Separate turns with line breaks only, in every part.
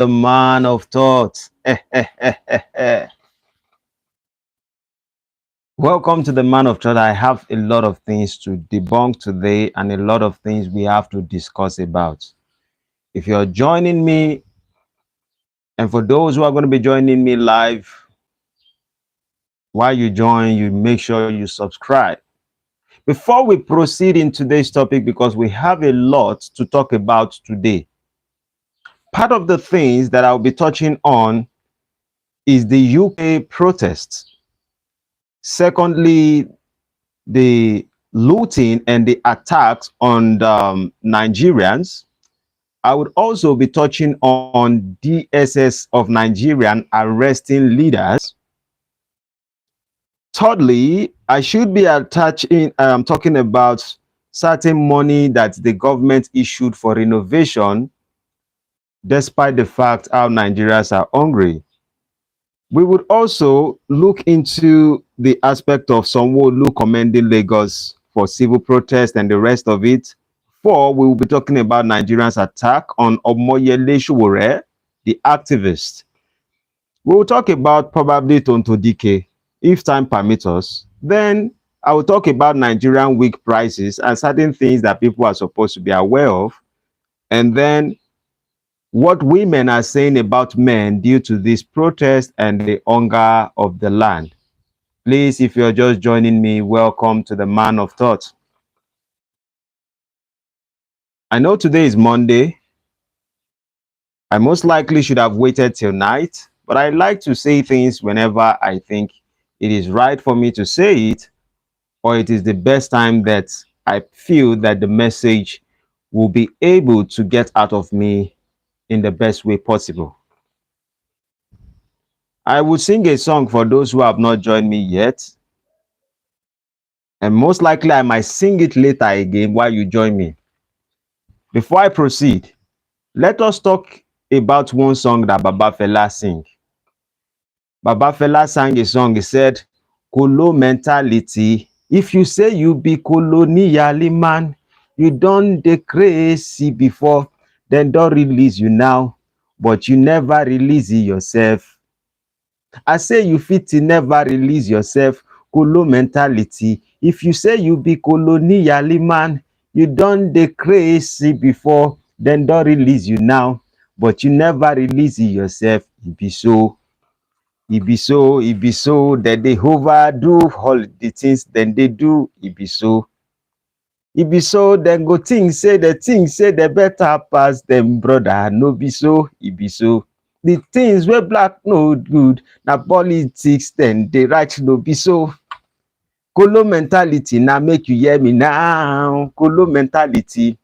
the man of thought. Welcome to the man of thought. I have a lot of things to debunk today and a lot of things we have to discuss about. If you're joining me, and for those who are going to be joining me live, while you join, you make sure you subscribe. Before we proceed in today's topic, because we have a lot to talk about today, part of the things that I'll be touching on is the UK protests. Secondly, the looting and the attacks on Nigerians. I would also be touching on DSS of Nigerian arresting leaders. Thirdly, I should be talking about certain money that the government issued for renovation, despite the fact how Nigerians are hungry. We would also look into the aspect of Sanwo-Olu commending Lagos for civil protest and the rest of it. 4, we will be talking about Nigerians' attack on Omoyele Sowore, the activist. We will talk about probably Tonto Dikeh, if time permits us. Then I will talk about Nigerian wheat prices and certain things that people are supposed to be aware of. And then what women are saying about men due to this protest and the hunger of the land. Please, if you're just joining me, welcome to the Man of Thought. I know today is Monday. I most likely should have waited till night, but I like to say things whenever I think it is right for me to say it, or it is the best time that I feel that the message will be able to get out of me in the best way possible. I would sing a song for those who have not joined me yet. And most likely I might sing it later again while you join me. Before I proceed, let us talk about one song that Baba Fela sang. Baba Fela sang a song. He said, Kolo mentality. If you say you be colonial man, you done the crazy before, then don't release you now, but you never release it yourself. I say you fit never release yourself. Kolo mentality. If you say you be colonial man, you done the crazy before, then don't release you now, but you never release it yourself. It be so. It be so, that they overdo all the things, then they do, it be so. It be so, then go think say the better pass them, brother, no be so, it be so. The things where black no good, na politics, then they right no be so. Kolo mentality, now make you hear me now. Kolo mentality.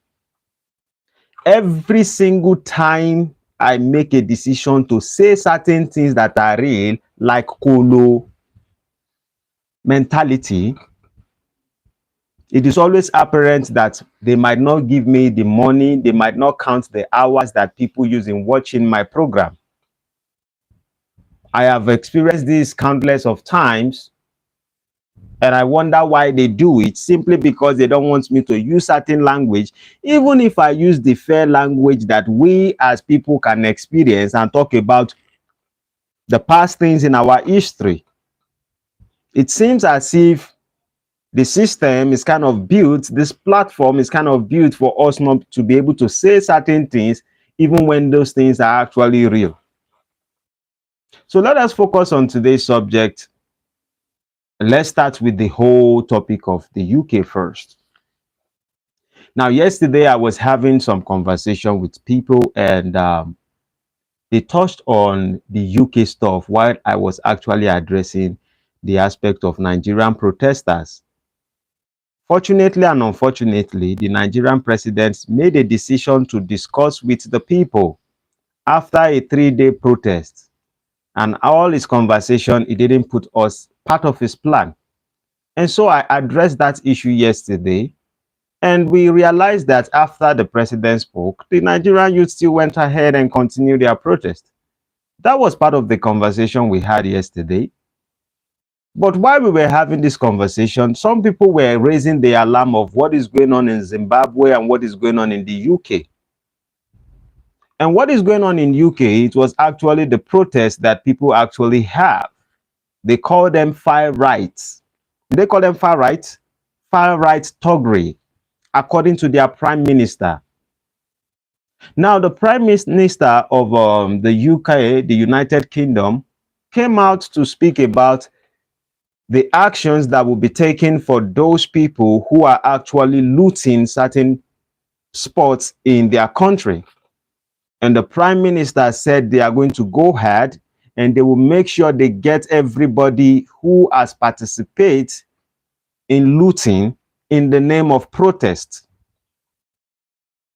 Every single time I make a decision to say certain things that are real, like Kolo mentality, it is always apparent that they might not give me the money, they might not count the hours that people use in watching my program. I have experienced this countless of times, and I wonder why they do it, simply because they don't want me to use certain language, even if I use the fair language that we as people can experience and talk about the past things in our history. It seems as if the system is kind of built, this platform is kind of built for us not to be able to say certain things, even when those things are actually real. So let us focus on today's subject. Let's start with the whole topic of the UK first. Now, yesterday I was having some conversation with people, and they touched on the UK stuff while I was actually addressing the aspect of Nigerian protesters. Fortunately and unfortunately, the Nigerian president made a decision to discuss with the people after a 3-day protest. And all his conversation, he didn't put us part of his plan. And so I addressed that issue yesterday. And we realized that after the president spoke, the Nigerian youth still went ahead and continued their protest. That was part of the conversation we had yesterday. But while we were having this conversation, some people were raising the alarm of what is going on in Zimbabwe and what is going on in the UK. And what is going on in UK, it was actually the protest that people actually have. They call them far rights. They call them far rights? Far right thuggery, according to their prime minister. Now, the prime minister of the UK, the United Kingdom, came out to speak about the actions that will be taken for those people who are actually looting certain spots in their country. And the prime minister said they are going to go ahead and they will make sure they get everybody who has participated in looting in the name of protest.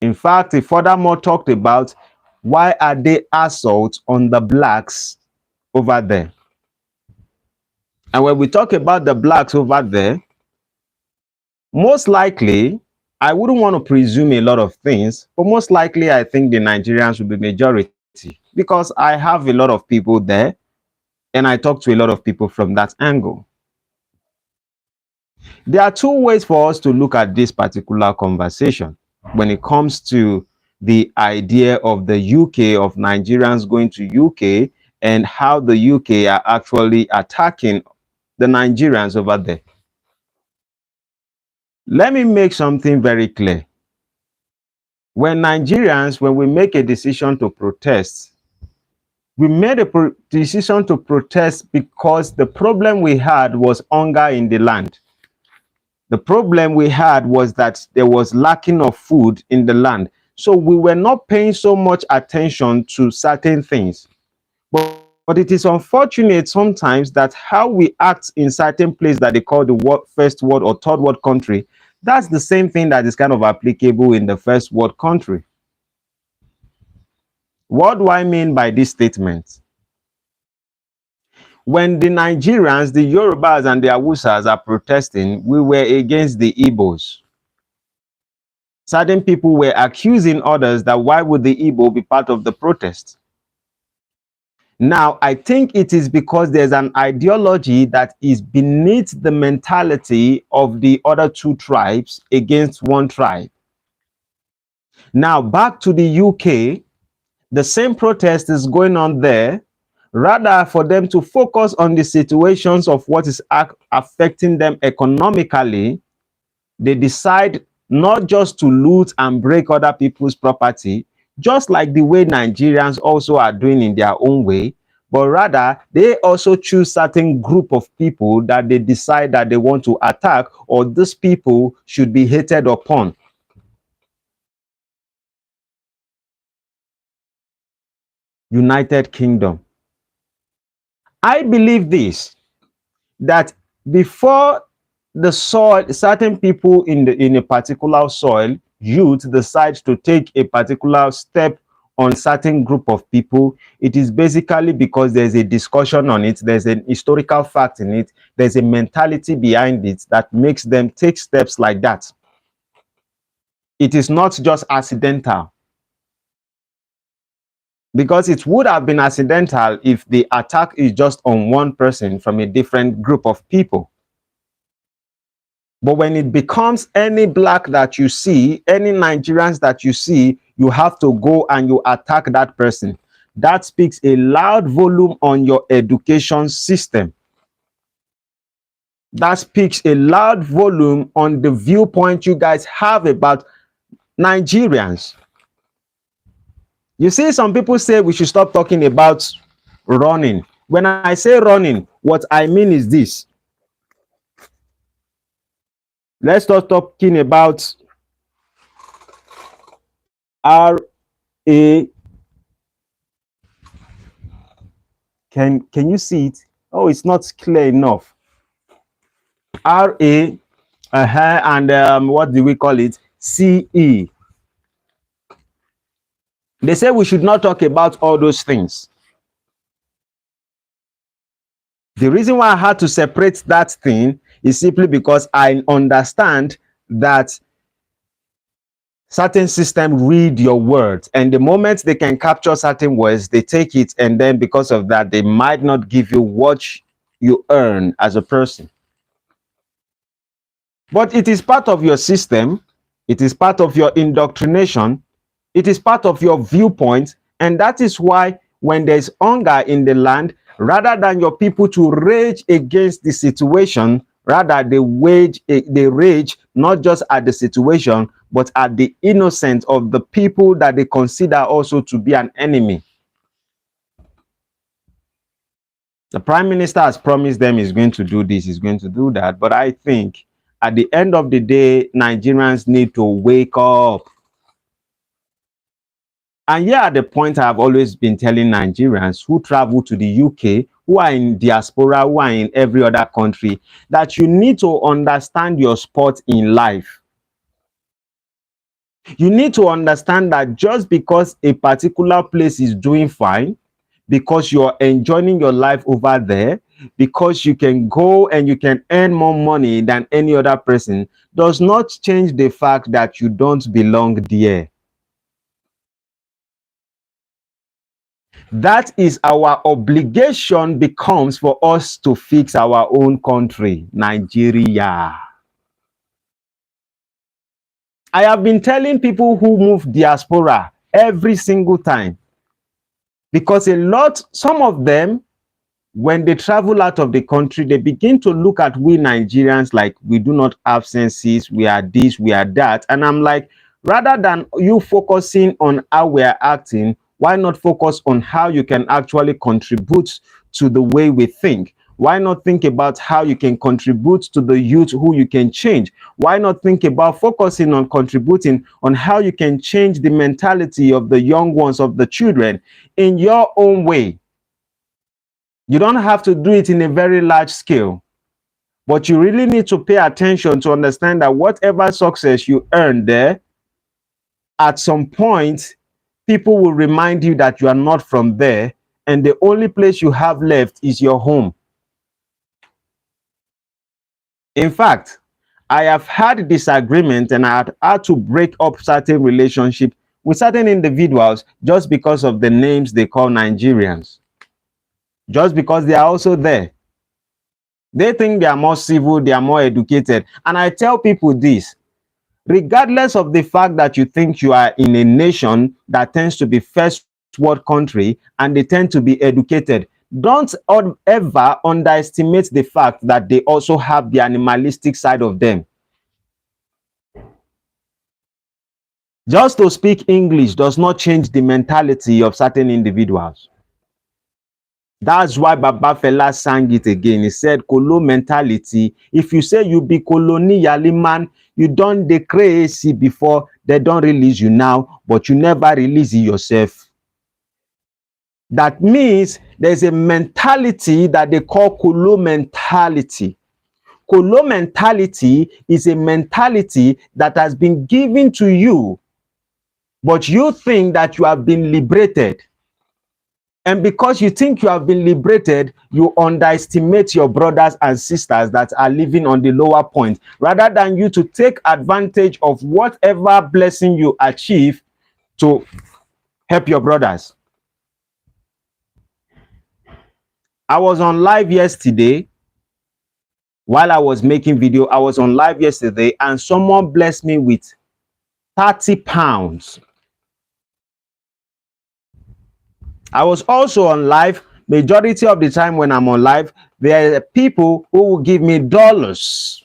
In fact, he furthermore talked about why are they assault on the blacks over there. And when we talk about the blacks over there, most likely, I wouldn't want to presume a lot of things, but most likely I think the Nigerians will be majority because I have a lot of people there and I talk to a lot of people from that angle. There are two ways for us to look at this particular conversation when it comes to the idea of the UK, of Nigerians going to UK and how the UK are actually attacking the Nigerians over there. Let me make something very clear. When Nigerians, when we make a decision to protest, we made a decision to protest because the problem we had was hunger in the land. The problem we had was that there was lacking of food in the land. So we were not paying so much attention to certain things. But it is unfortunate sometimes that how we act in certain places that they call the first world or third world country, that's the same thing that is kind of applicable in the first world country. What do I mean by this statement? When the Nigerians, the Yorubas and the Awusas are protesting, we were against the Igbos. Certain people were accusing others that why would the Igbo be part of the protest? Now, I think it is because there's an ideology that is beneath the mentality of the other two tribes against one tribe. Now, back to the UK, the same protest is going on there. Rather, for them to focus on the situations of what is affecting them economically, they decide not just to loot and break other people's property, just like the way Nigerians also are doing in their own way, but rather they also choose certain group of people that they decide that they want to attack, or these people should be hated upon. United Kingdom. I believe this, that before the soil, certain people in a particular soil, youth decide to take a particular step on certain group of people, it is basically because there's a discussion on it, there's an historical fact in it, there's a mentality behind it that makes them take steps like that. It is not just accidental. Because it would have been accidental if the attack is just on one person from a different group of people. But when it becomes any black that you see, any Nigerians that you see, you have to go and you attack that person. That speaks a loud volume on your education system. That speaks a loud volume on the viewpoint you guys have about Nigerians. You see, some people say we should stop talking about running. When I say running, what I mean is this. Let's start talking about R-A. Can you see it? Oh, it's not clear enough. R-A, and what do we call it? C-E. They say we should not talk about all those things. The reason why I had to separate that thing is simply because I understand that certain systems read your words, and the moment they can capture certain words, they take it, and then because of that, they might not give you what you earn as a person. But it is part of your system. It is part of your indoctrination. It is part of your viewpoint, and that is why when there's hunger in the land, rather than your people to rage against the situation, rather they rage not just at the situation, but at the innocence of the people that they consider also to be an enemy. The prime minister has promised them he's going to do this, he's going to do that. But I think at the end of the day, Nigerians need to wake up. And here are the point I've always been telling Nigerians who travel to the UK, who are in diaspora, who are in every other country, that you need to understand your spot in life. You need to understand that just because a particular place is doing fine, because you're enjoying your life over there, because you can go and you can earn more money than any other person, does not change the fact that you don't belong there. That is our obligation becomes for us to fix our own country, Nigeria. I have been telling people who move diaspora every single time, because some of them, when they travel out of the country, they begin to look at we Nigerians like we do not have senses, we are this, we are that. And I'm like, rather than you focusing on how we are acting, why not focus on how you can actually contribute to the way we think? Why not think about how you can contribute to the youth who you can change? Why not think about focusing on contributing on how you can change the mentality of the young ones, of the children, in your own way? You don't have to do it in a very large scale, but you really need to pay attention to understand that whatever success you earn there, at some point, people will remind you that you are not from there, and the only place you have left is your home. In fact, I have had disagreement and I had to break up certain relationships with certain individuals just because of the names they call Nigerians. Just because they are also there. They think they are more civil, they are more educated. And I tell people this, regardless of the fact that you think you are in a nation that tends to be first world country and they tend to be educated, don't ever underestimate the fact that they also have the animalistic side of them. Just to speak English does not change the mentality of certain individuals. That's why Baba Fela sang it again. He said, Kolo mentality. If you say you be colonial man, you don't dey crazy before, they don't release you now, but you never release it yourself. That means there's a mentality that they call Kolo mentality. Kolo mentality is a mentality that has been given to you, but you think that you have been liberated. And because you think you have been liberated, you underestimate your brothers and sisters that are living on the lower point, rather than you to take advantage of whatever blessing you achieve to help your brothers. I was on live yesterday. While I was making video, I was on live yesterday and someone blessed me with 30 pounds. I was also on live. Majority of the time when I'm on live, there are people who will give me dollars.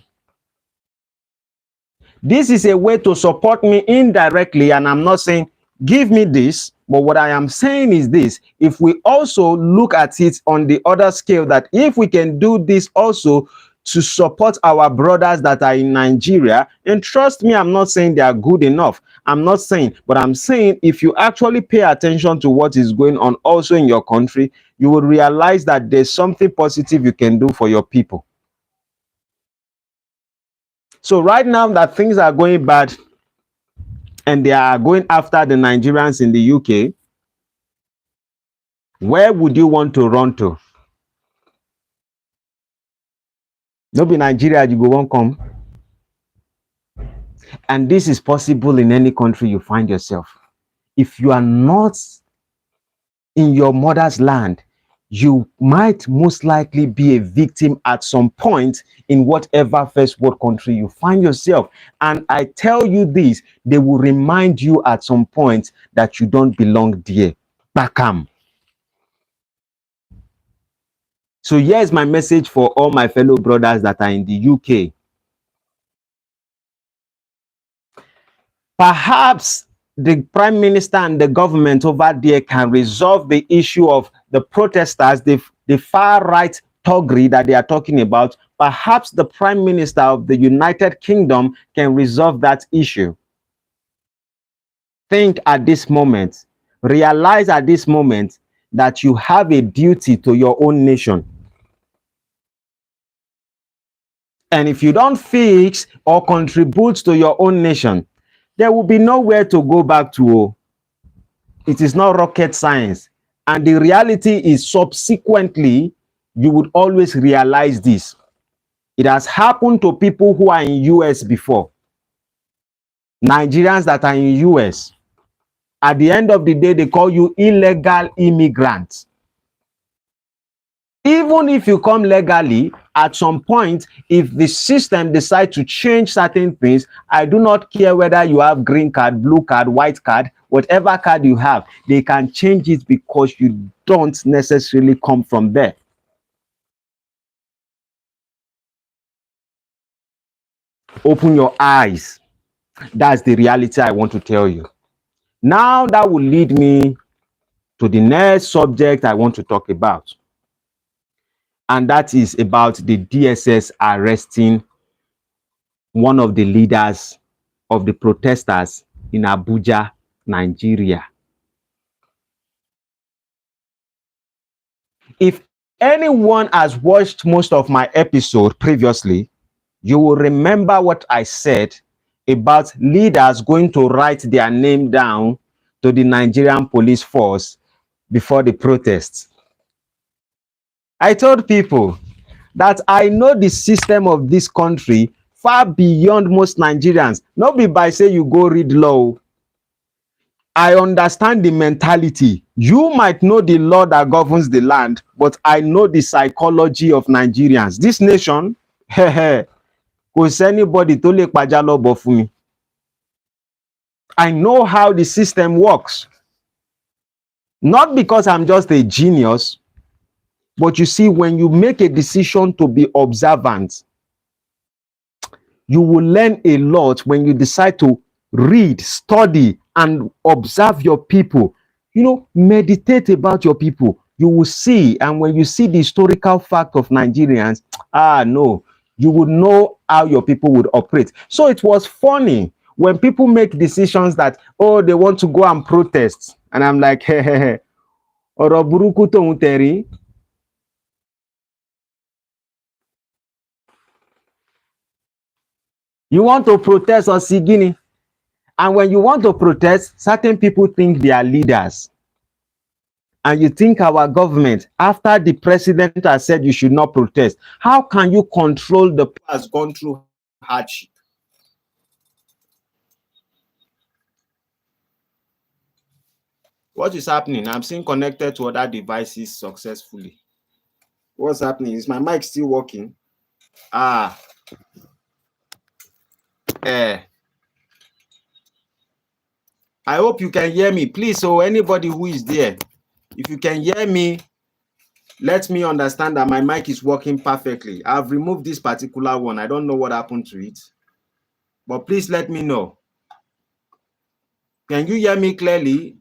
This is a way to support me indirectly, and I'm not saying give me this, but what I am saying is this: if we also look at it on the other scale, that if we can do this also to support our brothers that are in Nigeria, and trust me, I'm not saying they are good enough. I'm not saying, but I'm saying if you actually pay attention to what is going on also in your country, you will realize that there's something positive you can do for your people. So right now that things are going bad and they are going after the Nigerians in the UK, where would you want to run to? No be Nigeria you go won't come. And this is possible in any country you find yourself. If you are not in your mother's land, you might most likely be a victim at some point in whatever first world country you find yourself. And I tell you this, they will remind you at some point that you don't belong there. Bakam. So here's my message for all my fellow brothers that are in the UK. Perhaps the Prime Minister and the government over there can resolve the issue of the protesters, the far-right thuggery that they are talking about. Perhaps the Prime Minister of the United Kingdom can resolve that issue. Think at this moment, realize at this moment that you have a duty to your own nation. And if you don't fix or contribute to your own nation, there will be nowhere to go back to. It is not rocket science. And the reality is, subsequently, you would always realize this. It has happened to people who are in US before. Nigerians that are in US. At the end of the day, they call you illegal immigrants. Even if you come legally, at some point, if the system decides to change certain things, I do not care whether you have green card, blue card, white card, whatever card you have, they can change it because you don't necessarily come from there. Open your eyes. That's the reality I want to tell you. Now that will lead me to the next subject I want to talk about. And that is about the DSS arresting one of the leaders of the protesters in Abuja, Nigeria. If anyone has watched most of my episode previously, you will remember what I said about leaders going to write their name down to the Nigerian police force before the protests. I told people that I know the system of this country far beyond most Nigerians. Not be by say you go read law. I understand the mentality. You might know the law that governs the land, but I know the psychology of Nigerians. This nation, kò anybody tó lè pàjá lọ́bọ̀ fún mi. I know how the system works. Not because I'm just a genius, but you see, when you make a decision to be observant, you will learn a lot when you decide to read, study, and observe your people. You know, meditate about your people. You will see, and when you see the historical fact of Nigerians, no, you would know how your people would operate. So it was funny when people make decisions that, oh, they want to go and protest. And I'm like, ọ̀rọ̀ burúkú tóun tẹ̀rí. You want to protest or Sigini? And when you want to protest, certain people think they are leaders. And you think our government, after the president has said you should not protest, how can you control the people has gone through hardship? What is happening? I'm seeing connected to other devices successfully. What's happening? Is my mic still working? I hope you can hear me. Please, so anybody who is there, if you can hear me, let me understand that my mic is working perfectly. I've removed this particular one. I don't know what happened to it. But please let me know. Can you hear me clearly?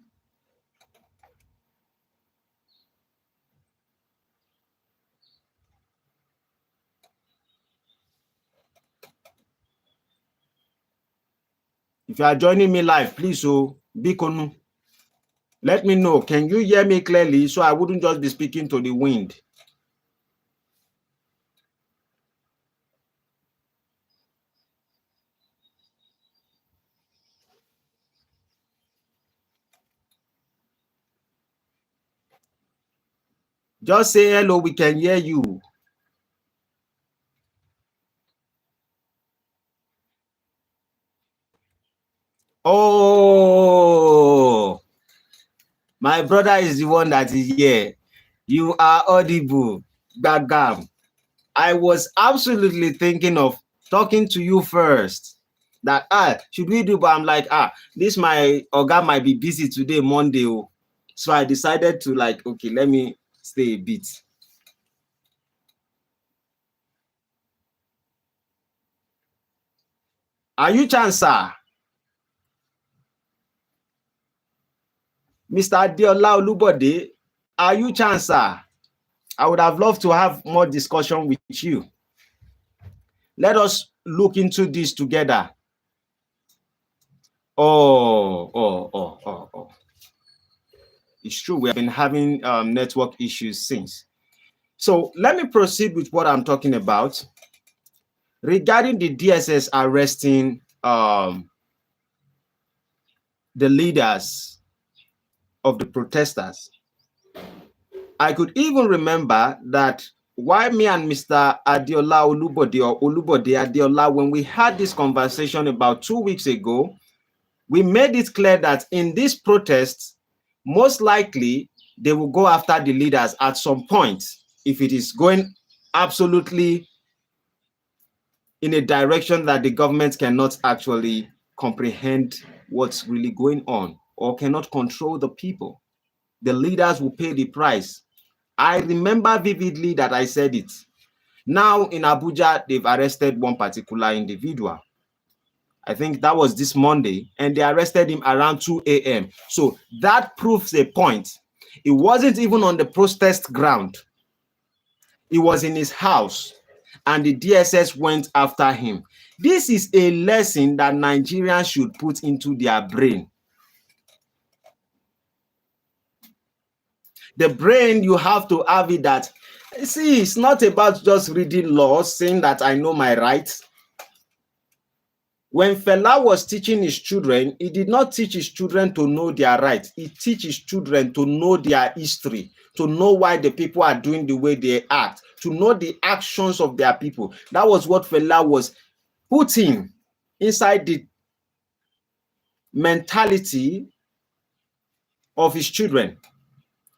If you are joining me live, please, Bikonu, let me know. Can you hear me clearly so I wouldn't just be speaking to the wind? Just say hello, we can hear you. Oh, my brother is the one that is here. You are audible. Bagam. I was absolutely thinking of talking to you first. That should we do? But I'm like, this my Oga might be busy today, Monday. Oh. So I decided to like, okay, let me stay a bit. Are you Chancer? Mr. Adiola Olubode, are you Chancer? I would have loved to have more discussion with you. Let us look into this together. Oh. It's true. We have been having network issues since. So let me proceed with what I'm talking about. Regarding the DSS arresting the leaders of the protesters, I could even remember that why me and Mr. Adiola Olubode or Olubode Adiola, when we had this conversation about 2 weeks ago, we made it clear that in these protests, most likely they will go after the leaders at some point if it is going absolutely in a direction that the government cannot actually comprehend what's really going on or cannot control the people. The leaders will pay the price. I remember vividly that I said it. Now in Abuja, they've arrested one particular individual. I think that was this Monday, and they arrested him around 2 a.m. So that proves a point. It wasn't even on the protest ground. It was in his house, and the DSS went after him. This is a lesson that Nigerians should put into their brain. The brain, you have to have it that, see, it's not about just reading laws, saying that I know my rights. When Fela was teaching his children, he did not teach his children to know their rights. He teaches his children to know their history, to know why the people are doing the way they act, to know the actions of their people. That was what Fela was putting inside the mentality of his children.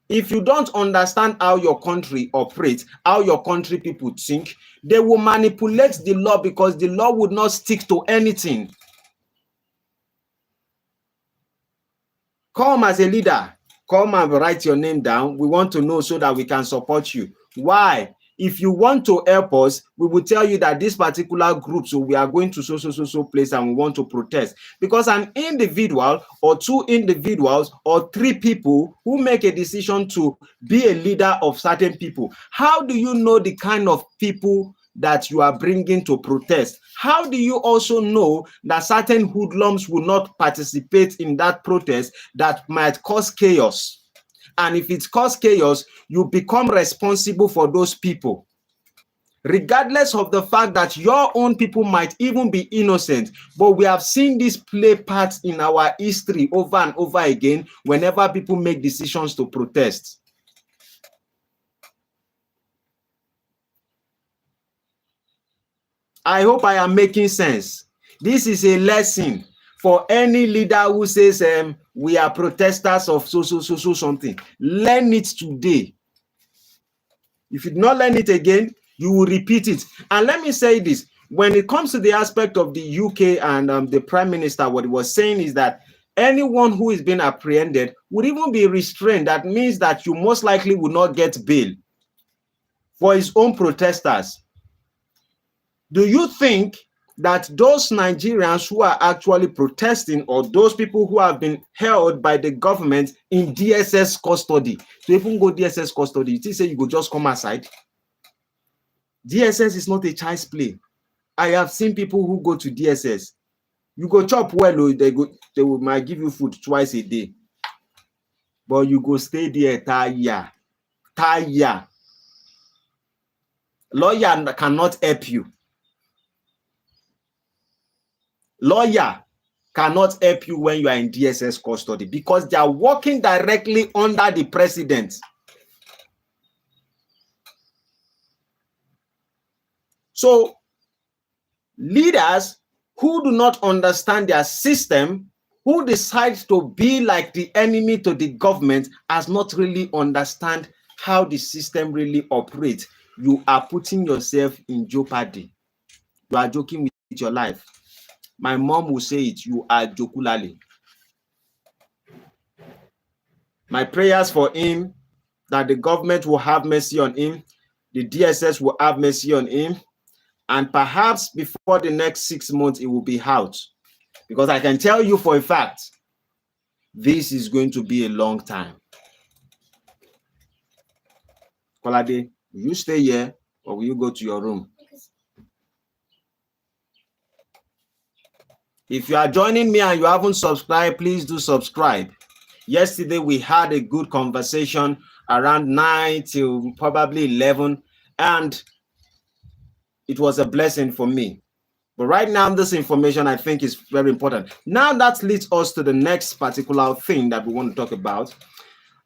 If you don't understand how your country operates, how your country people think, they will manipulate the law because the law would not stick to anything. Come as a leader, come and write your name down. We want to know so that we can support you. Why? If you want to help us, we will tell you that this particular group, so we are going to so place and we want to protest. Because an individual or two individuals or three people who make a decision to be a leader of certain people, how do you know the kind of people that you are bringing to protest? How do you also know that certain hoodlums will not participate in that protest that might cause chaos? And if it causes chaos, you become responsible for those people, regardless of the fact that your own people might even be innocent. But we have seen this play parts in our history over and over again whenever people make decisions to protest. I hope I am making sense. This is a lesson for any leader who says we are protesters of so something. Learn it today. If you do not learn it again, you will repeat it. And let me say this, when it comes to the aspect of the UK and the Prime Minister, what he was saying is that anyone who is being apprehended would even be restrained. That means that you most likely will not get bail for his own protesters. Do you think that those Nigerians who are actually protesting, or those people who have been held by the government in DSS custody, to even go DSS custody, you say you go just come aside? DSS is not a child's play. I have seen people who go to DSS. You go chop well, they might give you food twice a day, but you go stay there entire year. Lawyer cannot help you. Lawyer cannot help you when you are in DSS custody because they are working directly under the president. So leaders who do not understand their system, who decide to be like the enemy to the government, has not really understand how the system really operates, you are putting yourself in jeopardy. You are joking with your life. My mom will say it, you are jokulale. My prayers for him, that the government will have mercy on him, the DSS will have mercy on him, and perhaps before the next 6 months, it will be out. Because I can tell you for a fact, this is going to be a long time. Kolade, will you stay here or will you go to your room? If you are joining me and you haven't subscribed, please do subscribe. Yesterday, we had a good conversation around 9 till probably 11, and it was a blessing for me. But right now, this information I think is very important. Now that leads us to the next particular thing that we want to talk about.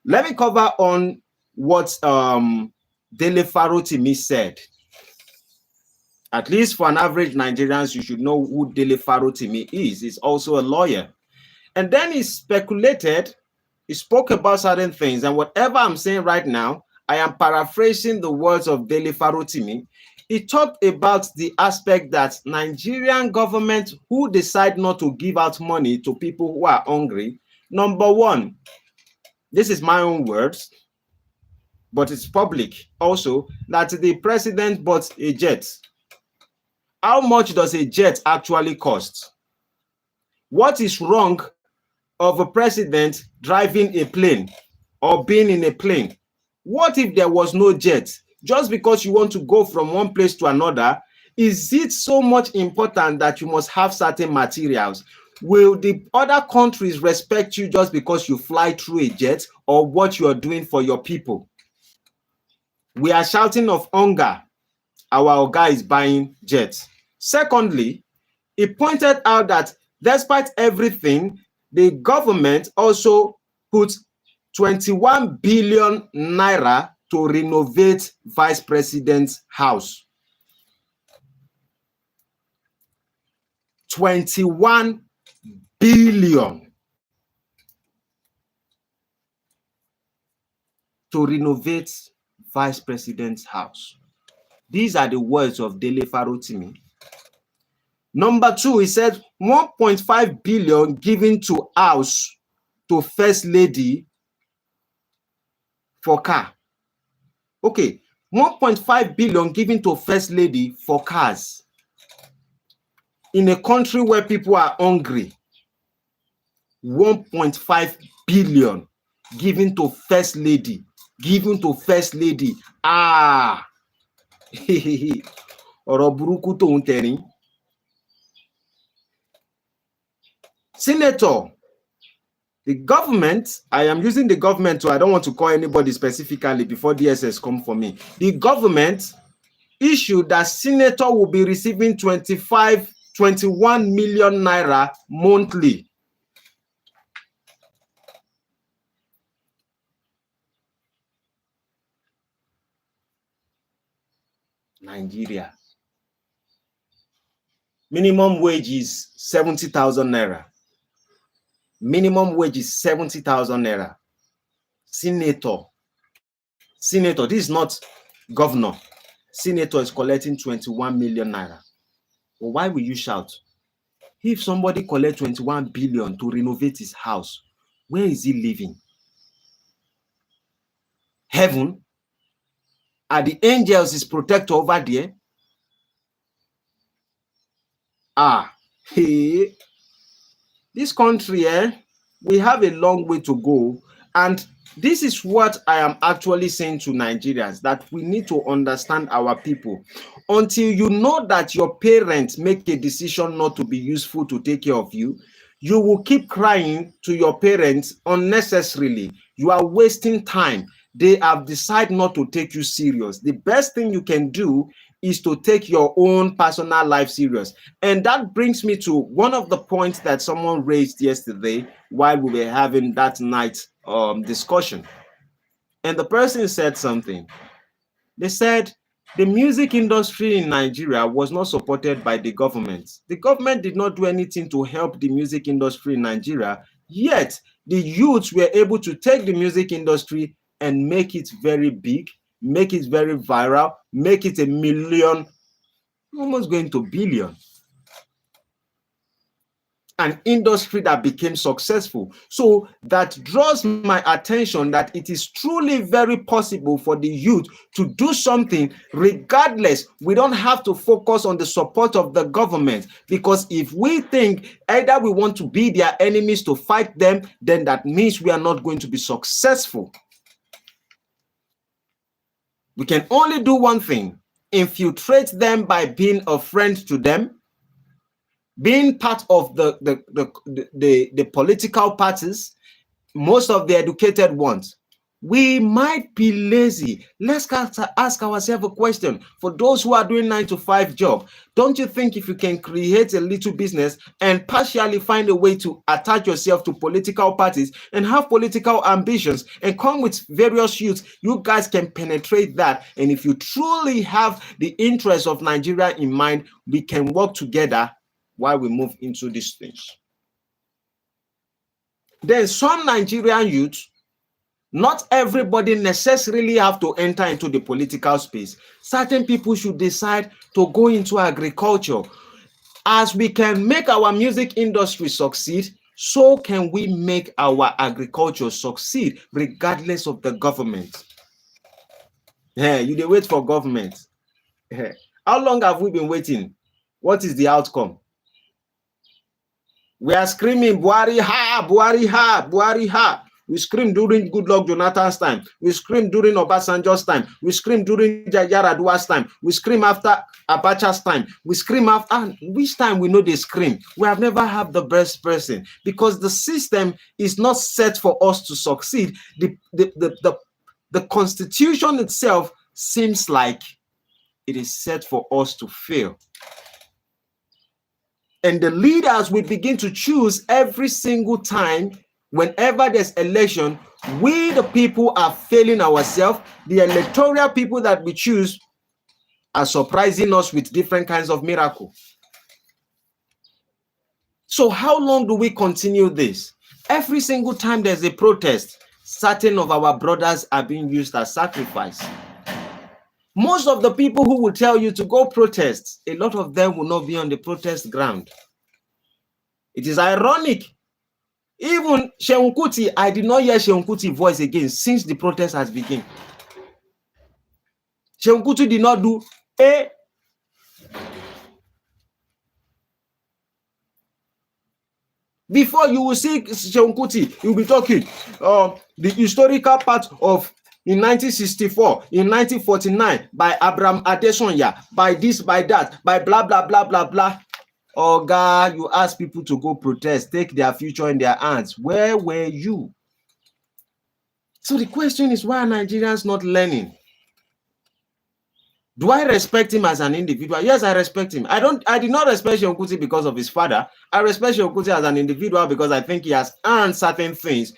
Let me cover on what Dele Farotimi said. At least for an average Nigerian, you should know who Dele Farotimi is. He's also a lawyer. And then he speculated, he spoke about certain things. And whatever I'm saying right now, I am paraphrasing the words of Dele Farotimi. He talked about the aspect that Nigerian government who decide not to give out money to people who are hungry. Number one, this is my own words, but it's public also, that the president bought a jet. How much does a jet actually cost? What is wrong of a president driving a plane or being in a plane? What if there was no jet? Just because you want to go from one place to another, is it so much important that you must have certain materials? Will the other countries respect you just because you fly through a jet or what you are doing for your people? We are shouting of hunger. Our guy is buying jets. Secondly, he pointed out that despite everything, the government also put 21 billion naira to renovate vice president's house. 21 billion to renovate vice president's house. These are the words of Dele Farotimi. Number two, he said 1.5 billion given to house to first lady for car. Okay, 1.5 billion given to first lady for cars. In a country where people are hungry, 1.5 billion given to first lady. Given to first lady. Ah. Senator, the government, I am using the government, so I don't want to call anybody specifically before DSS come for me. The government issued that senator will be receiving 21 million naira monthly. Nigeria. Minimum wage is 70,000 naira. Minimum wage is 70,000 naira. Senator, this is not governor. Senator is collecting 21 million naira. Well, why will you shout? If somebody collects 21 billion to renovate his house, where is he living? Heaven? Are the angels his protector over there? Ah, hey, this country, we have a long way to go. And this is what I am actually saying to Nigerians, that we need to understand our people. Until you know that your parents make a decision not to be useful to take care of you, you will keep crying to your parents unnecessarily. You are wasting time. They have decided not to take you serious. The best thing you can do is to take your own personal life serious. And that brings me to one of the points that someone raised yesterday while we were having that night discussion. And the person said something. They said the music industry in Nigeria was not supported by the government. The government did not do anything to help the music industry in Nigeria, yet the youths were able to take the music industry and make it very big, make it very viral, make it a million, almost going to billion. An industry that became successful. So that draws my attention that it is truly very possible for the youth to do something regardless. We don't have to focus on the support of the government, because if we think either we want to be their enemies to fight them, then that means we are not going to be successful. We can only do one thing: infiltrate them by being a friend to them, being part of the political parties, most of the educated ones. We might be lazy. Let's ask ourselves a question. For those who are doing 9-to-5 job, don't you think if you can create a little business and partially find a way to attach yourself to political parties and have political ambitions and come with various youths, you guys can penetrate that? And if you truly have the interests of Nigeria in mind, we can work together while we move into these things. Then some Nigerian youth, not everybody necessarily have to enter into the political space. Certain people should decide to go into agriculture. As we can make our music industry succeed, so can we make our agriculture succeed regardless of the government. You dey wait for government. How long have we been waiting? What is the outcome? We are screaming, Buhari ha, Buhari ha, Buhari ha. We screamed during Goodluck Jonathan's time. We screamed during Obasanjo's time. We screamed during Yaradua's time. We scream after Abacha's time. We scream after, which time we know they scream? We have never had the best person, because the system is not set for us to succeed. The constitution itself seems like it is set for us to fail. And the leaders we begin to choose every single time, whenever there's election, we the people are failing ourselves. The electoral people that we choose are surprising us with different kinds of miracles. So how long do we continue this? Every single time there's a protest, certain of our brothers are being used as sacrifice. Most of the people who will tell you to go protest, a lot of them will not be on the protest ground. It is ironic. Even Seun Kuti, I did not hear Seun Kuti's voice again since the protest has begun. Seun Kuti did not do a. Before you will see Seun Kuti, you will be talking the historical part of in 1964, in 1949, by Abraham Adesanya, by this, by that, by blah, blah, blah, blah, blah. Oh, God, you ask people to go protest, take their future in their hands. Where were you? So the question is, why are Nigerians not learning? Do I respect him as an individual? Yes, I respect him. I did not respect Seun Kuti because of his father. I respect Seun Kuti as an individual because I think he has earned certain things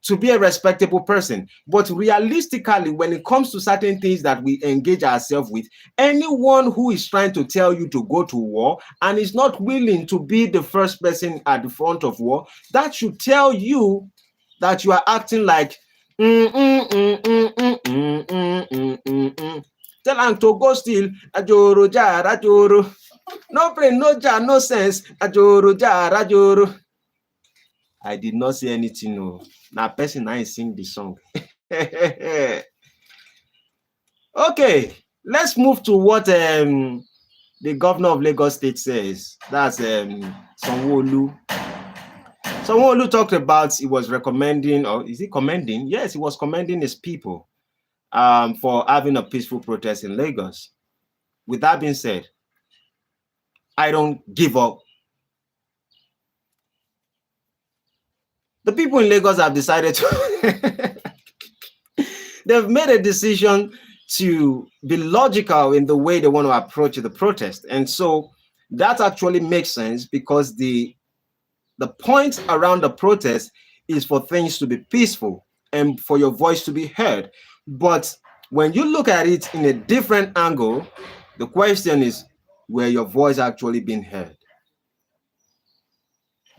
to be a respectable person. But realistically, when it comes to certain things that we engage ourselves with, anyone who is trying to tell you to go to war and is not willing to be the first person at the front of war, that should tell you that you are acting like tell him to go still, ajoro jara joro. No brain, no jar, no sense, ajoro jara joro. I did not say anything. No, now person I sing the song. Okay, let's move to what the governor of Lagos State says. That's Sanwo-Olu. Sanwo-Olu talked about, he was recommending, or is he commending? Yes, he was commending his people for having a peaceful protest in Lagos. With that being said, I don't give up. The people in Lagos have decided to they've made a decision to be logical in the way they want to approach the protest. And so that actually makes sense, because the point around the protest is for things to be peaceful and for your voice to be heard. But when you look at it in a different angle, the question is, where your voice actually being heard?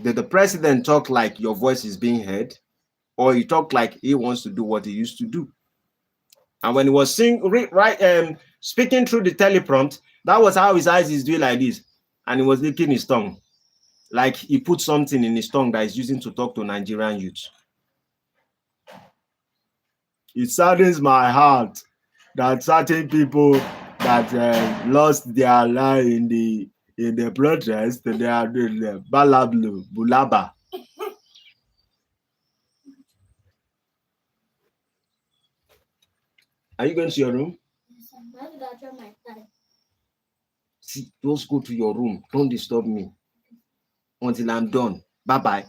Did the president talk like your voice is being heard?
or he talked like he wants to do what he used to do. And when he was speaking through the teleprompt, that was how his eyes is doing like this, and he was licking his tongue, like he put something in his tongue that he's using to talk to Nigerian youths. It saddens my heart that certain people that lost their life in the protest, they are the balablu bulaba. Are you going to your room? See, just go to your room. Don't disturb me until I'm done. Bye-bye.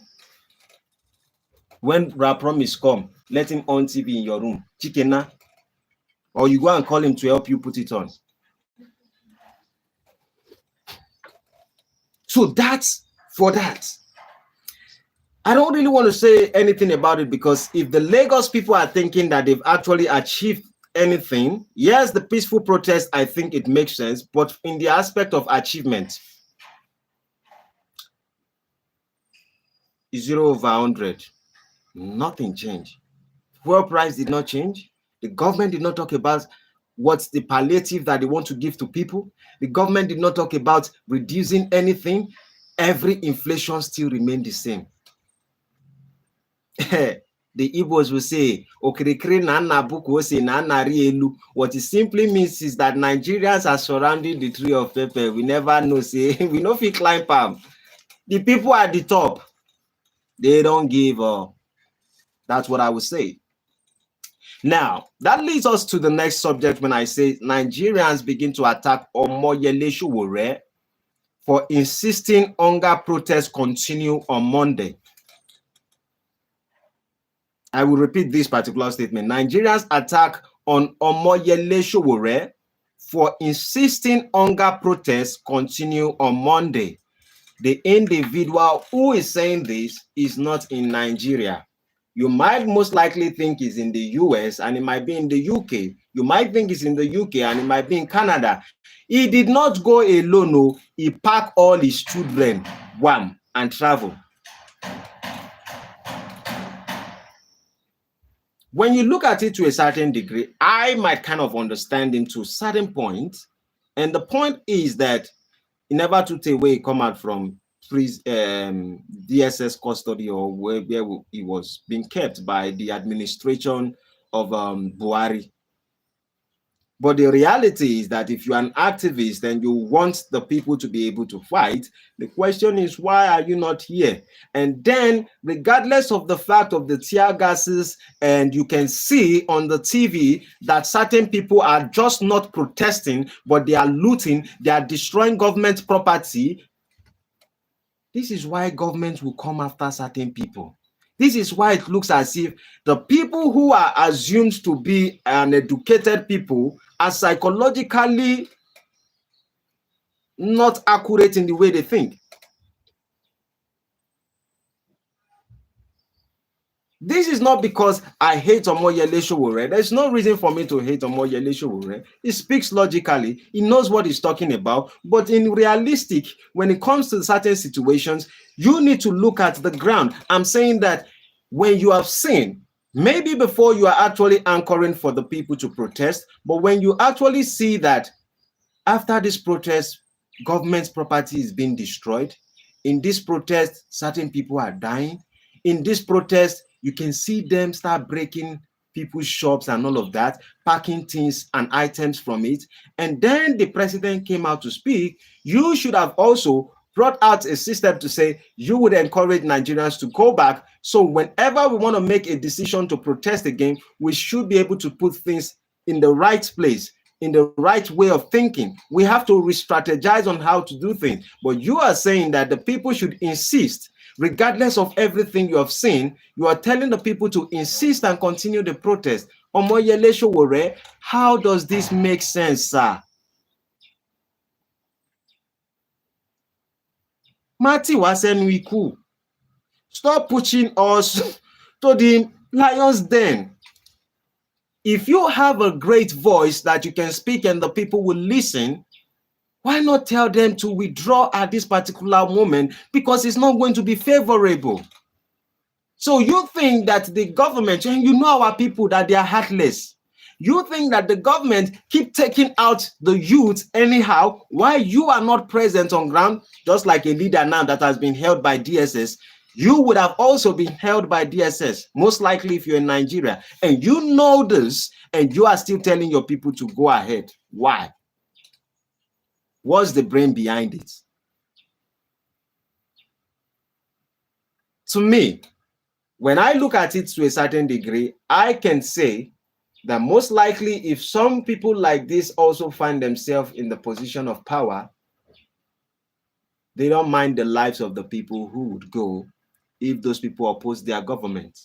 When Promise come, let him on TV in your room. Chikena. Or you go and call him to help you put it on. So that's for that. I don't really want to say anything about it, because if the Lagos people are thinking that they've actually achieved anything, yes, the peaceful protest, I think it makes sense, but in the aspect of achievement, 0/100, nothing changed. Fuel price did not change. The government did not talk about what's the palliative that they want to give to people. The government did not talk about reducing anything. Every inflation still remained the same. The Igbos will say, what it simply means is that Nigerians are surrounding the tree of pepper. We never know, say, we know if we climb palm. The people at the top, they don't give up. That's what I would say. Now, that leads us to the next subject when I say Nigerians begin to attack Omoyele Sowore for insisting hunger protests continue on Monday. I will repeat this particular statement. Nigerians attack on Omoyele Sowore for insisting hunger protests continue on Monday. The individual who is saying this is not in Nigeria. You might most likely think he's in the US and it might be in the UK. You might think he's in the UK and it might be in Canada. He did not go alone. No. He packed all his children, wham, and travel. When you look at it to a certain degree, I might kind of understand him to a certain point. And the point is that he never took away come out from DSS custody, or where he was being kept by the administration of Buhari. But the reality is that if you're an activist and you want the people to be able to fight, the question is, why are you not here? And then, regardless of the fact of the tear gases, and you can see on the TV that certain people are just not protesting, but they are looting, they are destroying government property. This is why government will come after certain people. This is why it looks as if the people who are assumed to be uneducated people are psychologically not accurate in the way they think. This is not because I hate Omoyele Sowore. There's no reason for me to hate Omoyele Sowore. He speaks logically. He knows what he's talking about. But in realistic, when it comes to certain situations, you need to look at the ground. I'm saying that when you have seen, maybe before you are actually anchoring for the people to protest, but when you actually see that after this protest, government's property is being destroyed. In this protest, certain people are dying. In this protest, you can see them start breaking people's shops and all of that, packing things and items from it. And then the president came out to speak. You should have also brought out a system to say you would encourage Nigerians to go back. So whenever we want to make a decision to protest again, we should be able to put things in the right place, in the right way of thinking. We have to re-strategize on how to do things. But you are saying that the people should insist. Regardless of everything you have seen, you are telling the people to insist and continue the protest. Omoyele Sowore, how does this make sense, sir? Mati Wasenwiku, stop pushing us to the lion's den. If you have a great voice that you can speak and the people will listen, why not tell them to withdraw at this particular moment? Because it's not going to be favorable. So you think that the government, and you know our people, that they are heartless. You think that the government keep taking out the youth anyhow, while you are not present on ground, just like a leader now that has been held by DSS. You would have also been held by DSS, most likely if you're in Nigeria. And you know this, and you are still telling your people to go ahead. Why? What's the brain behind it? To me, when I look at it to a certain degree, I can say that most likely if some people like this also find themselves in the position of power, they don't mind the lives of the people who would go if those people oppose their government.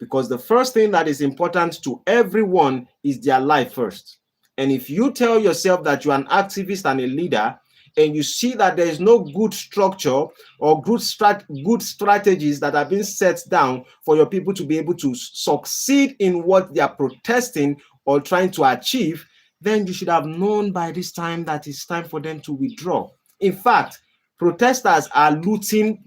Because the first thing that is important to everyone is their life first. And if you tell yourself that you're an activist and a leader, and you see that there is no good structure or good strategies that are being set down for your people to be able to succeed in what they are protesting or trying to achieve, then you should have known by this time that it's time for them to withdraw. In fact, protesters are looting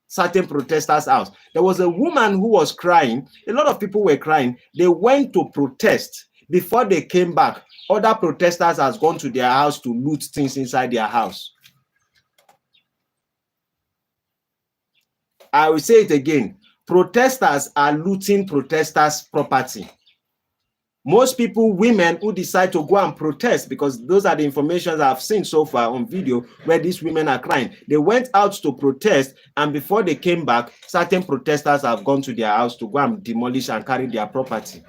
certain protesters' house. There was a woman who was crying. A lot of people were crying. They went to protest. Before they came back, other protesters has gone to their house to loot things inside their house. I will say it again. Protesters are looting protesters' property. Most people, women who decide to go and protest, because those are the information I've seen so far on video where these women are crying. They went out to protest, and before they came back, certain protesters have gone to their house to go and demolish and carry their property.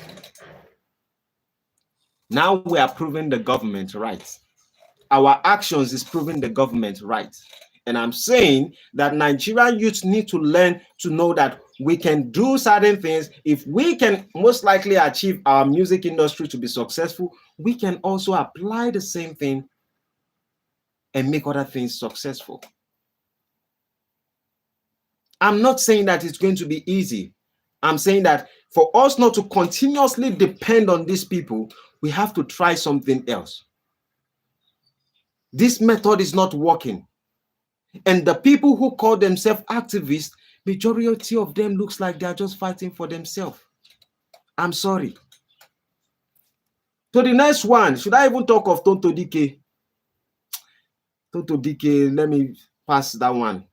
Now we are proving the government right. Our actions is proving the government right. And I'm saying that Nigerian youth need to learn to know that we can do certain things. If we can most likely achieve our music industry to be successful, we can also apply the same thing and make other things successful. I'm not saying that it's going to be easy. I'm saying that for us not to continuously depend on these people, we have to try something else. This method is not working. And the people who call themselves activists, majority of them looks like they are just fighting for themselves. I'm sorry. So the next one, should I even talk of Tonto Dikeh? Tonto Dikeh, let me pass that one.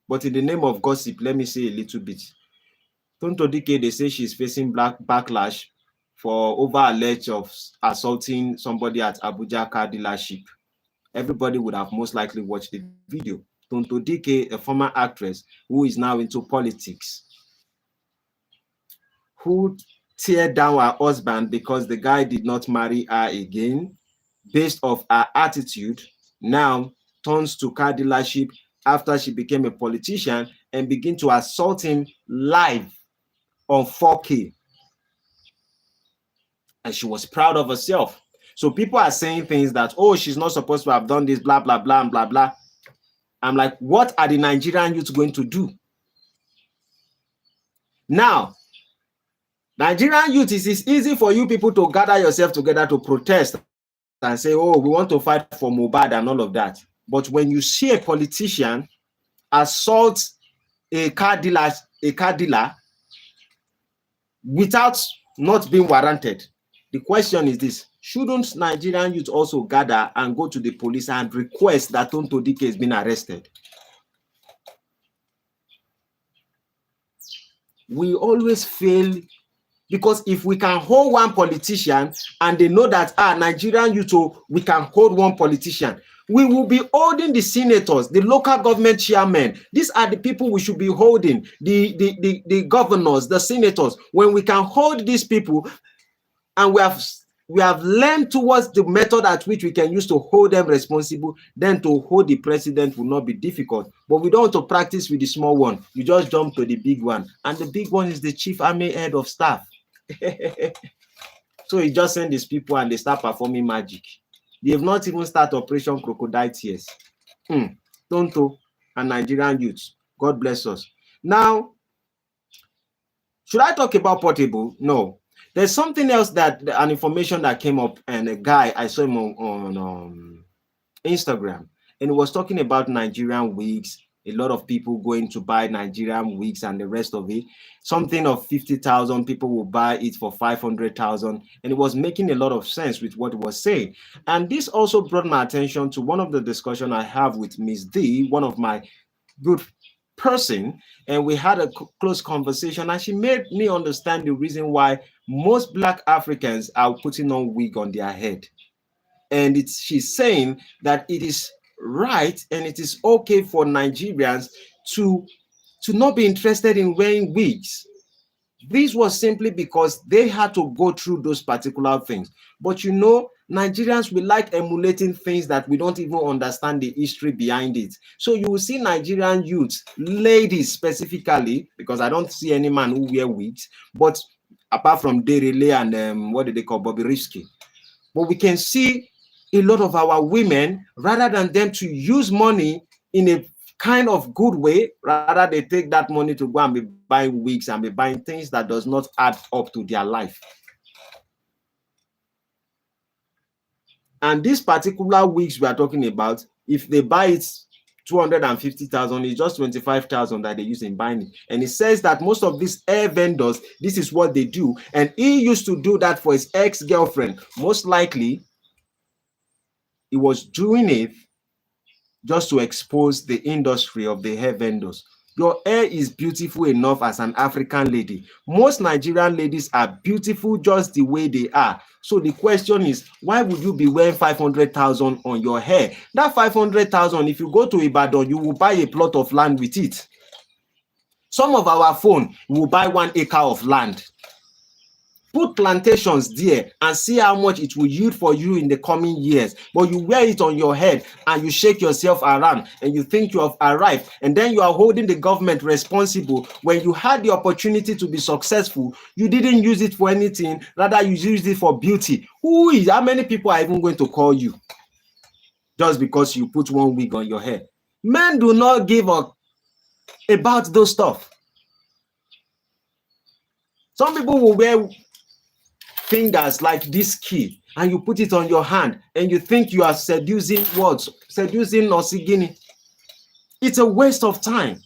But in the name of gossip, let me say a little bit. Tonto Dikeh, they say she's facing backlash for over alleged of assaulting somebody at Abuja car dealership. Everybody would have most likely watched the video. Tonto Dikeh, a former actress who is now into politics, who teared down her husband because the guy did not marry her again based off her attitude, now turns to car dealership after she became a politician and begin to assault him live on 4K. And she was proud of herself. So people are saying things that, oh, she's not supposed to have done this, blah, blah, blah, blah, blah. I'm like, what are the Nigerian youth going to do? Now, Nigerian youth, it is easy for you people to gather yourself together to protest and say, oh, we want to fight for Mohbad and all of that. But when you see a politician assault a car dealer without not being warranted, the question is this: shouldn't Nigerian youth also gather and go to the police and request that Tonto Dikeh has been arrested? We always fail, because if we can hold one politician and they know that Nigerian youth, we can hold one politician, we will be holding the senators, the local government chairmen. These are the people we should be holding, the governors, the senators. When we can hold these people, and we have learned towards the method at which we can use to hold them responsible, then to hold the president will not be difficult. But we don't want to practice with the small one. You just jump to the big one. And the big one is the chief army head of staff. So he just send these people and they start performing magic. They have not even started Operation Crocodile Tears. Tonto and Nigerian youths, God bless us. Now, should I talk about Portable? No. There's something else, that an information that came up, and a guy, I saw him on Instagram, and he was talking about Nigerian wigs a lot of people going to buy Nigerian wigs and the rest of it. Something of 50,000 people will buy it for 500,000, and it was making a lot of sense with what it was saying. And this also brought my attention to one of the discussion I have with Miss D, one of my good person, and we had a close conversation, and she made me understand the reason why most Black Africans are putting on wig on their head. And she's saying that it is right and it is okay for Nigerians to not be interested in wearing wigs. This was simply because they had to go through those particular things. But you know, Nigerians, we like emulating things that we don't even understand the history behind it. So you will see Nigerian youths, ladies specifically, because I don't see any man who wear wigs, but apart from Derele and what do they call Bobby Risky. But we can see a lot of our women, rather than them to use money in a kind of good way, rather they take that money to go and be buying wigs and be buying things that does not add up to their life. And these particular wigs we are talking about, if they buy it 250,000, it's just 25,000 that they use in buying it. And it says that most of these hair vendors, this is what they do. And he used to do that for his ex-girlfriend. Most likely, he was doing it just to expose the industry of the hair vendors. Your hair is beautiful enough as an African lady. Most Nigerian ladies are beautiful just the way they are. So the question is, why would you be wearing 500,000 on your hair? That 500,000, if you go to Ibadan, you will buy a plot of land with it. Some of our phone will buy 1 acre of land. Put plantations there and see how much it will yield for you in the coming years. But you wear it on your head and you shake yourself around and you think you have arrived, and then you are holding the government responsible when you had the opportunity to be successful. You didn't use it for anything, rather you used it for beauty. How many people are even going to call you just because you put one wig on your head? Men do not give up about those stuff. Some people will wear fingers like this key and you put it on your hand and you think you are seducing Osigini. It's a waste of time.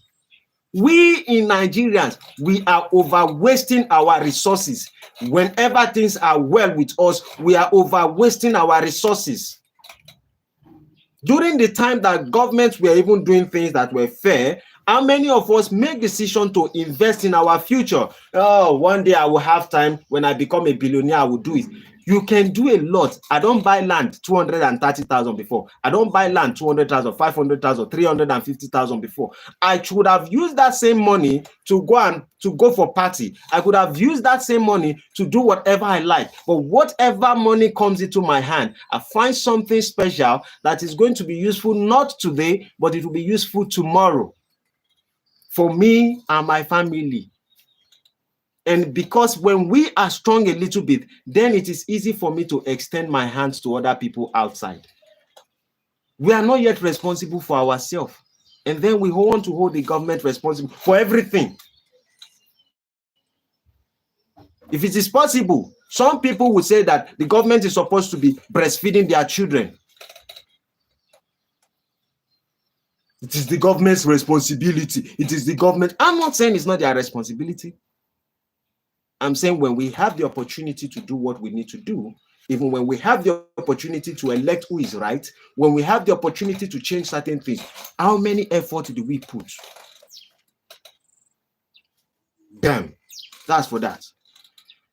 We in Nigerians, we are over wasting our resources. Whenever things are well with us, we are over wasting our resources. During the time that governments were even doing things that were fair, how many of us make decision to invest in our future? Oh, one day I will have time. When I become a billionaire, I will do it. You can do a lot. I don't buy land 230,000 before. I don't buy land 200,000, 500,000, 350,000 before. I should have used that same money to go for party. I could have used that same money to do whatever I like. But whatever money comes into my hand, I find something special that is going to be useful not today, but it will be useful tomorrow for me and my family. And because when we are strong a little bit, then it is easy for me to extend my hands to other people outside. We are not yet responsible for ourselves. And then we want to hold the government responsible for everything. If it is possible, some people would say that the government is supposed to be breastfeeding their children. It is the government's responsibility. It is the government. I'm not saying it's not their responsibility. I'm saying when we have the opportunity to do what we need to do, even when we have the opportunity to elect who is right, when we have the opportunity to change certain things, how many effort do we put? Damn, that's for that.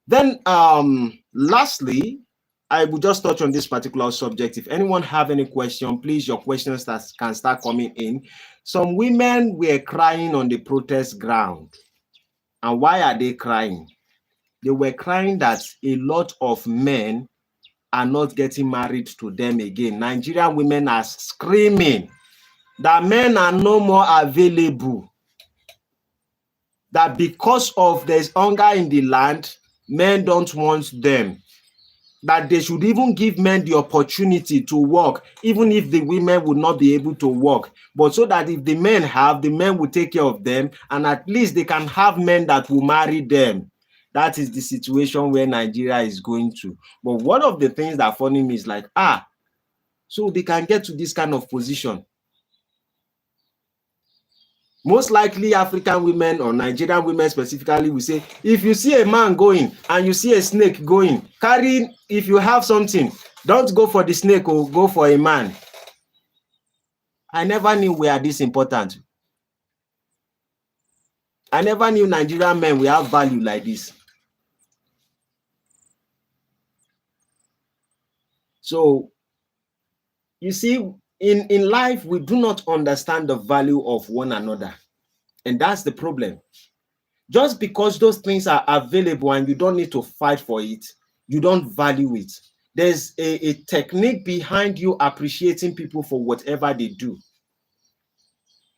Then lastly, I will just touch on this particular subject. If anyone have any question, please, your questions that can start coming in. Some women were crying on the protest ground. And why are they crying? They were crying that a lot of men are not getting married to them again. Nigerian women are screaming that men are no more available. That because of there's hunger in the land, men don't want them. That they should even give men the opportunity to work, even if the women would not be able to work. But so that if the men have, the men will take care of them, and at least they can have men that will marry them. That is the situation where Nigeria is going to. But one of the things that funny me is like, so they can get to this kind of position. Most likely African women or Nigerian women specifically will say, if you see a man going and you see a snake going, if you have something, don't go for the snake or go for a man. I never knew we are this important. I never knew Nigerian men will have value like this. So, you see, in life, we do not understand the value of one another. And that's the problem. Just because those things are available and you don't need to fight for it, you don't value it. There's a technique behind you appreciating people for whatever they do.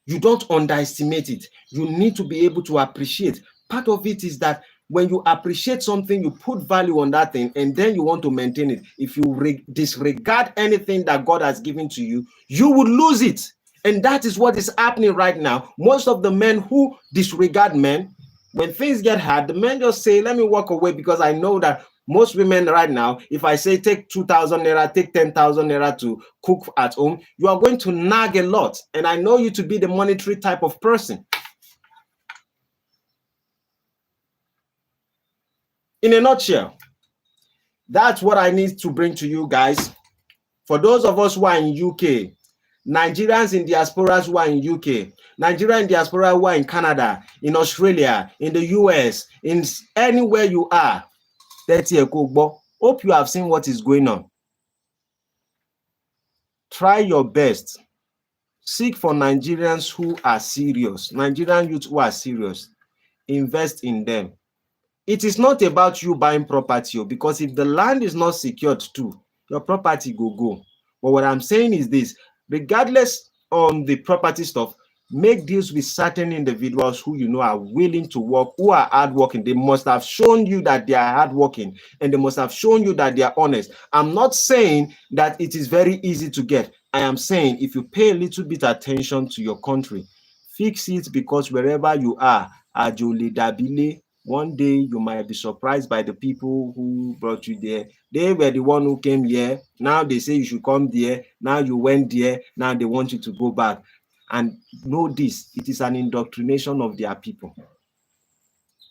You don't underestimate it. You need to be able to appreciate. Part of it is that when you appreciate something, you put value on that thing, and then you want to maintain it. If you disregard anything that God has given to you, you would lose it. And that is what is happening right now. Most of the men who disregard men, when things get hard, the men just say, let me walk away, because I know that most women right now, if I say take 2,000 naira, take 10,000 naira to cook at home, you are going to nag a lot. And I know you to be the monetary type of person. In a nutshell, that's what I need to bring to you guys. For those of us who are in UK, Nigerians in diaspora who are in UK, Nigerian in diaspora who are in Canada, in Australia, in the US, in anywhere you are, hope you have seen what is going on. Try your best. Seek for Nigerians who are serious, Nigerian youth who are serious. Invest in them. It is not about you buying property, because if the land is not secured too, your property go. But what I'm saying is this: regardless on the property stuff, make deals with certain individuals who you know are willing to work, who are hardworking. They must have shown you that they are hardworking, and they must have shown you that they are honest. I'm not saying that it is very easy to get. I am saying if you pay a little bit attention to your country, fix it, because wherever you are, Ajole Dabile, one day you might be surprised by the people who brought you there. They were the one who came here. Now they say you should come there. Now you went there. Now they want you to go back. And know this, it is an indoctrination of their people.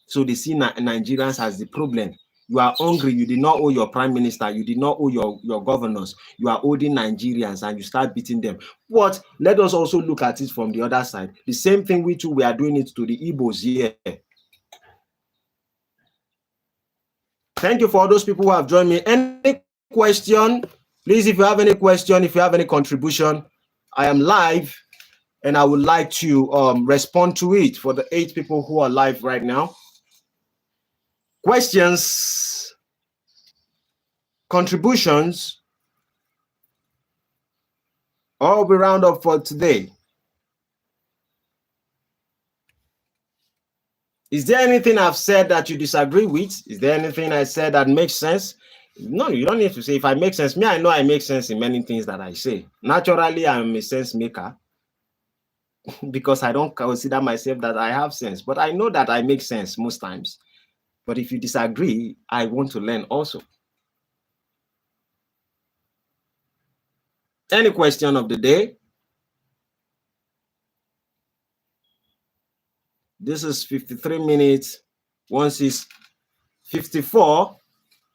So they see Nigerians as the problem. You are hungry, you did not owe your prime minister, you did not owe your governors, you are owing Nigerians, and you start beating them. But let us also look at it from the other side. The same thing we are doing it to the Igbos here. Thank you for all those people who have joined me. Any question? Please, if you have any question, if you have any contribution, I am live and I would like to respond to it for the 8 people who are live right now. Questions, contributions, all we round up for today. Is there anything I've said that you disagree with? Is there anything I said that makes sense? No, you don't need to say if I make sense. Me, I know I make sense in many things that I say. Naturally, I'm a sense maker because I don't consider myself that I have sense, but I know that I make sense most times. But if you disagree, I want to learn also. Any question of the day? This is 53 minutes. Once it's 54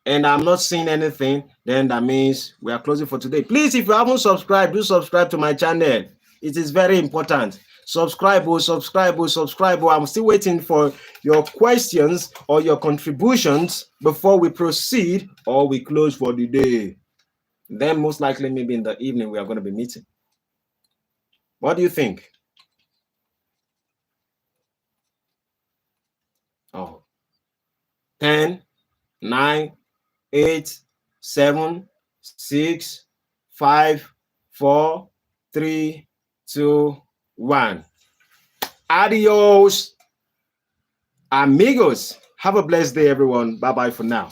and I'm not seeing anything, then that means we are closing for today. Please, if you haven't subscribed, do subscribe to my channel. It is very important. Subscribe. I'm still waiting for your questions or your contributions before we proceed or we close for the day. Then most likely maybe in the evening we are going to be meeting. What do you think? Oh, 10, 9, 8, 7, 6, 5, 4, 3, 2, 1. Adios, amigos. Have a blessed day, everyone. Bye-bye for now.